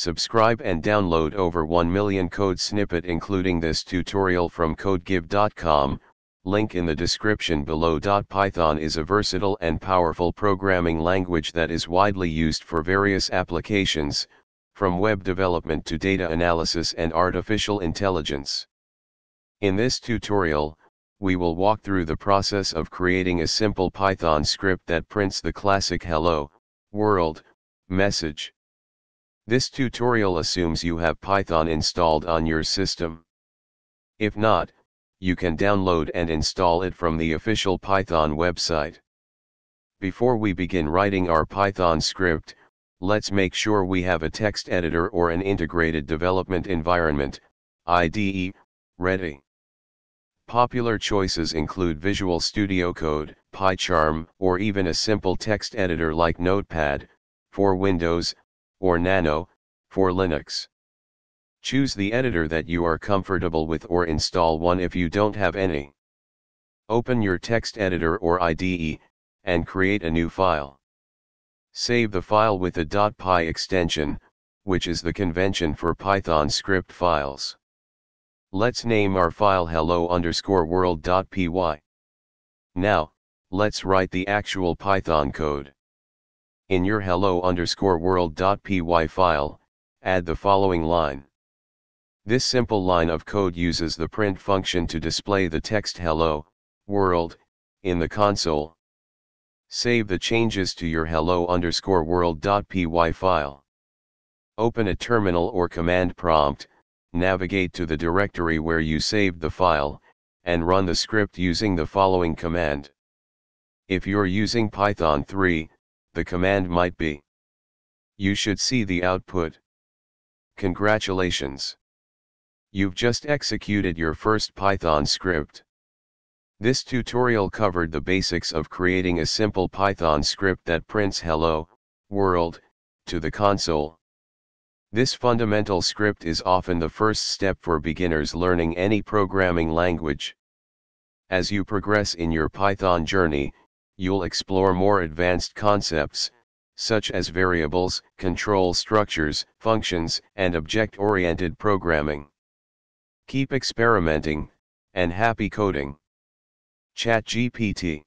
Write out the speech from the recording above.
Subscribe and download over 1 million code snippet including this tutorial from codegive.com, link in the description below. Python is a versatile and powerful programming language that is widely used for various applications, from web development to data analysis and artificial intelligence. In this tutorial, we will walk through the process of creating a simple Python script that prints the classic hello, world, message. This tutorial assumes you have Python installed on your system. If not, you can download and install it from the official Python website. Before we begin writing our Python script, let's make sure we have a text editor or an integrated development environment, IDE, ready. Popular choices include Visual Studio Code, pycharm, or even a simple text editor like Notepad, for Windows, or Nano, for Linux. Choose the editor that you are comfortable with or install one if you don't have any. Open your text editor or IDE, and create a new file. Save the file with a .py extension, which is the convention for Python script files. Let's name our file hello_world.py. Now, let's write the actual Python code. In your hello_world.py file, add the following line. This simple line of code uses the print function to display the text hello, world, in the console. Save the changes to your hello_world.py file. Open a terminal or command prompt, navigate to the directory where you saved the file, and run the script using the following command. If you're using Python 3, the command might be. You should see the output. Congratulations! You've just executed your first Python script. This tutorial covered the basics of creating a simple Python script that prints hello, world, to the console. This fundamental script is often the first step for beginners learning any programming language. As you progress in your Python journey, you'll explore more advanced concepts, such as variables, control structures, functions, and object-oriented programming. Keep experimenting, and happy coding. ChatGPT